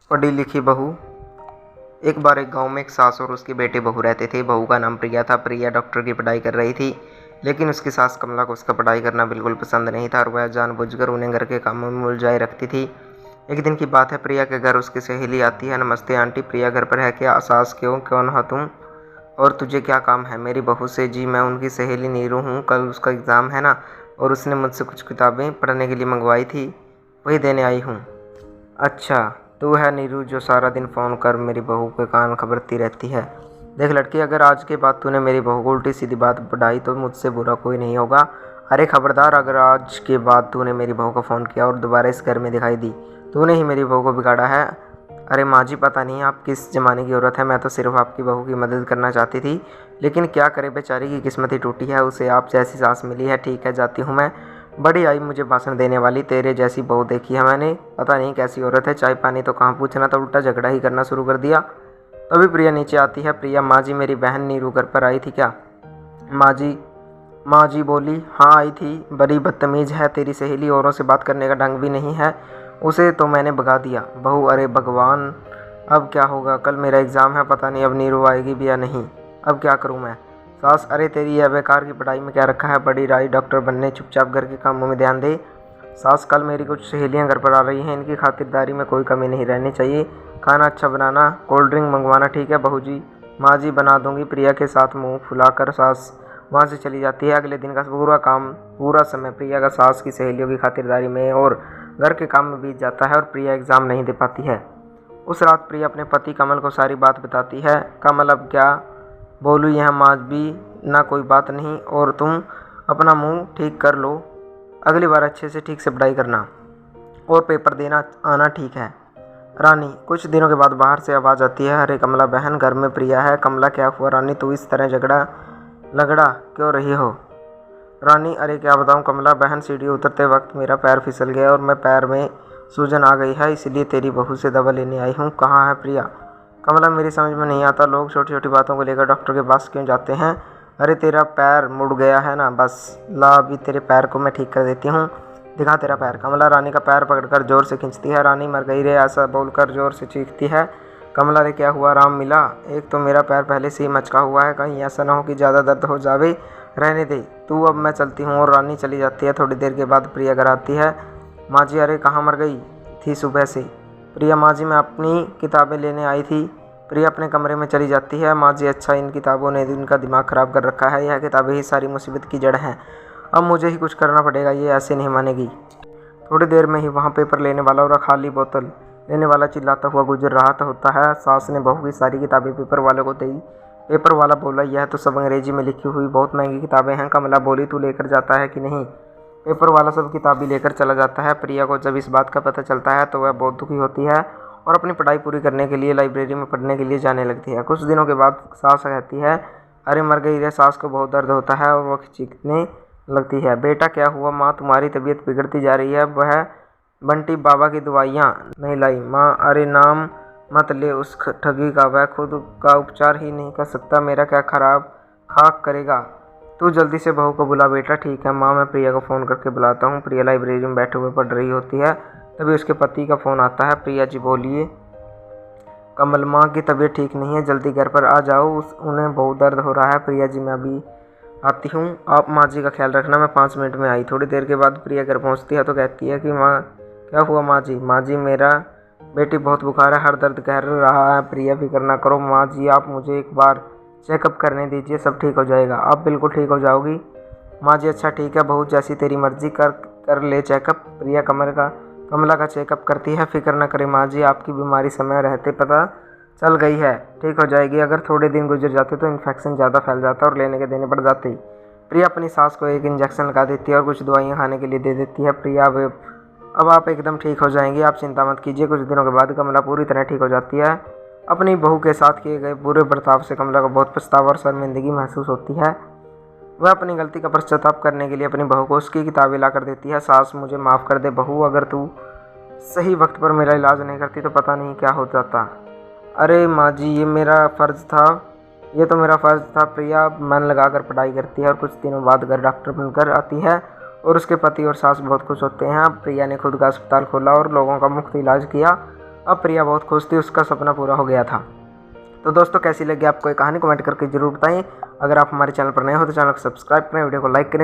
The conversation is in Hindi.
पढ़ी लिखी बहू। एक बार एक गांव में एक सास और उसके बेटे बहू रहते थे। बहू का नाम प्रिया था। प्रिया डॉक्टर की पढ़ाई कर रही थी, लेकिन उसकी सास कमला को उसका पढ़ाई करना बिल्कुल पसंद नहीं था और वह जानबूझकर उन्हें घर के कामों में उलझाए रखती थी। एक दिन की बात है, प्रिया के घर उसकी सहेली आती है। नमस्ते आंटी, प्रिया घर पर है क्या? सास क्यों, कौन हो तुम और तुझे क्या काम है? मेरी बहू से। जी मैं उनकी सहेली नीरू हूँ, कल उसका एग्ज़ाम है ना, और उसने मुझसे कुछ किताबें पढ़ने के लिए मंगवाई थी, वही देने आई हूँ। अच्छा, तू है नीरू जो सारा दिन फ़ोन कर मेरी बहू के कान खबरती रहती है? देख लड़की, अगर आज के बाद तूने मेरी बहू को उल्टी सीधी बात पढ़ाई तो मुझसे बुरा कोई नहीं होगा। अरे खबरदार, अगर आज के बाद तूने मेरी बहू को फ़ोन किया और दोबारा इस घर में दिखाई दी, तूने ही मेरी बहू को बिगाड़ा है। अरे माँ जी, पता नहीं आप किस ज़माने की औरत है, मैं तो सिर्फ आपकी बहू की मदद करना चाहती थी, लेकिन क्या करे, बेचारी की किस्मत ही टूटी है, उसे आप जैसी सास मिली है। ठीक है, जाती हूँ मैं। बड़ी आई मुझे भाषण देने वाली, तेरे जैसी बहू देखी है मैंने, पता नहीं कैसी औरत है। चाय पानी तो कहाँ पूछना था, उल्टा झगड़ा ही करना शुरू कर दिया। तभी प्रिया नीचे आती है। प्रिया, माँ जी मेरी बहन नीरू घर पर आई थी क्या? माँ जी बोली, हाँ आई थी। बड़ी बदतमीज़ है तेरी सहेली, औरों से बात करने का ढंग भी नहीं है, उसे तो मैंने भगा दिया। बहू, अरे भगवान, अब क्या होगा? कल मेरा एग्ज़ाम है, पता नहीं अब नीरू आएगी भी या नहीं, अब क्या करूँ मैं? सास, अरे तेरी यह बेकार की पढ़ाई में क्या रखा है? बड़ी राई डॉक्टर बनने, चुपचाप घर के कामों में ध्यान दे। सास, कल मेरी कुछ सहेलियां घर पर आ रही हैं, इनकी खातिरदारी में कोई कमी नहीं रहनी चाहिए। खाना अच्छा बनाना, कोल्ड ड्रिंक मंगवाना, ठीक है बहू जी? माँ जी बना दूंगी। प्रिया के साथ मुंह फुलाकर सास वहाँ से चली जाती है। अगले दिन का पूरा समय प्रिया का सास की सहेलियों की खातिरदारी में और घर के काम में बीत जाता है और प्रिया एग्ज़ाम नहीं दे पाती है। उस रात प्रिया अपने पति कमल को सारी बात बताती है। कमल, अब क्या बोलूँ, यह माँ भी ना कोई बात नहीं, और तुम अपना मुंह ठीक कर लो, अगली बार अच्छे से ठीक से पढ़ाई करना और पेपर देना आना, ठीक है? रानी, कुछ दिनों के बाद बाहर से आवाज़ आती है, अरे कमला बहन, घर में प्रिया है। कमला, क्या हुआ रानी, तू इस तरह लगड़ा क्यों रही हो? रानी, अरे क्या बताऊँ कमला बहन, सीढ़ी उतरते वक्त मेरा पैर फिसल गया और मैं पैर में सूजन आ गई है, इसलिए तेरी बहू से दवा लेने आई हूँ। कहाँ है प्रिया? कमला, मेरी समझ में नहीं आता, लोग छोटी छोटी बातों को लेकर डॉक्टर के पास क्यों जाते हैं? अरे तेरा पैर मुड़ गया है ना, बस ला अभी तेरे पैर को मैं ठीक कर देती हूँ, दिखा तेरा पैर। कमला रानी का पैर पकड़कर जोर से खींचती है। रानी, मर गई रे, ऐसा बोलकर जोर से चीखती है। कमला, रे क्या हुआ, आराम मिला? एक तो मेरा पैर पहले से ही मचका हुआ है, कहीं ऐसा ना हो कि ज़्यादा दर्द हो जावे। रहने दे तू, अब मैं चलती हूँ। और रानी चली जाती है। थोड़ी देर के बाद प्रिया घर आती है। माँ जी, अरे कहाँ मर गई थी सुबह से? प्रिया, माँ जी मैं अपनी किताबें लेने आई थी। प्रिया अपने कमरे में चली जाती है। माँ जी, अच्छा, इन किताबों ने इनका दिमाग ख़राब कर रखा है, यह किताबें ही सारी मुसीबत की जड़ हैं, अब मुझे ही कुछ करना पड़ेगा, ये ऐसे नहीं मानेगी। थोड़ी देर में ही वहाँ पेपर लेने वाला और खाली बोतल लेने वाला चिल्लाता हुआ गुजर रहा होता है। सास ने बहू की सारी किताबें पेपर वाले को दी। पेपर वाला बोला, यह तो सब अंग्रेजी में लिखी हुई बहुत महंगी किताबें हैं। कमला बोली, तू लेकर जाता है कि नहीं? पेपर वाला सब किताबें लेकर चला जाता है। प्रिया को जब इस बात का पता चलता है तो वह बहुत दुखी होती है और अपनी पढ़ाई पूरी करने के लिए लाइब्रेरी में पढ़ने के लिए जाने लगती है। कुछ दिनों के बाद सास कहती है, अरे मर गई रे। सास को बहुत दर्द होता है और वह चीखने लगती है। बेटा क्या हुआ माँ, तुम्हारी तबीयत बिगड़ती जा रही है, वह बंटी बाबा की दवाइयाँ नहीं लाई। माँ, अरे नाम मत ले उस ठगी का, वह खुद का उपचार ही नहीं कर सकता, मेरा क्या खराब खाक करेगा। तू जल्दी से बहू को बुला। बेटा ठीक है माँ, मैं प्रिया को फ़ोन करके बुलाता हूँ। प्रिया लाइब्रेरी में बैठे हुए पढ़ रही होती है, तभी उसके पति का फ़ोन आता है। प्रिया जी बोलिए। कमल, माँ की तबीयत ठीक नहीं है, जल्दी घर पर आ जाओ, उन्हें बहुत दर्द हो रहा है। प्रिया जी मैं अभी आती हूँ, आप माँ जी का ख्याल रखना, मैं 5 मिनट में आई। थोड़ी देर के बाद प्रिया घर पहुँचती है तो कहती है कि माँ क्या हुआ माँ जी? माँ जी मेरा बेटी बहुत बुखार है, हर दर्द कह रहा है। प्रिया फिक्र ना करो माँ जी, आप मुझे एक बार चेकअप करने दीजिए, सब ठीक हो जाएगा, आप बिल्कुल ठीक हो जाओगी। माँ जी, अच्छा ठीक है बहू, जैसी तेरी मर्जी, कर ले चेकअप। प्रिया कमला का चेकअप करती है। फिक्र न करें माँ जी, आपकी बीमारी समय रहते पता चल गई है, ठीक हो जाएगी। अगर थोड़े दिन गुजर जाते तो इन्फेक्शन ज़्यादा फैल जाता और लेने के देने पड़ जाते। प्रिया अपनी सास को एक इंजेक्शन लगा देती है और कुछ दवाइयाँ खाने के लिए दे देती है। प्रिया, अब आप एकदम ठीक हो जाएंगी, आप चिंता मत कीजिए। कुछ दिनों के बाद कमला पूरी तरह ठीक हो जाती है। अपनी बहू के साथ किए गए बुरे बर्ताव से कमला को बहुत पछतावा और शर्मिंदगी महसूस होती है। वह अपनी गलती का पश्चाताप करने के लिए अपनी बहू को उसकी किताबें ला कर देती है। सास, मुझे माफ़ कर दे बहू, अगर तू सही वक्त पर मेरा इलाज नहीं करती तो पता नहीं क्या हो जाता। अरे माँ जी, ये तो मेरा फ़र्ज़ था। प्रिया मन लगाकर पढ़ाई करती है और कुछ दिनों बाद घर डॉक्टर बनकर आती है और उसके पति और सास बहुत खुश होते हैं। प्रिया ने खुद का अस्पताल खोला और लोगों का मुफ्त इलाज किया। अब प्रिया बहुत खुश थी, उसका सपना पूरा हो गया था। तो दोस्तों कैसी लगी आपको ये कहानी कमेंट करके जरूर बताएं। अगर आप हमारे चैनल पर नए हो तो चैनल को सब्सक्राइब करें, वीडियो को लाइक करें।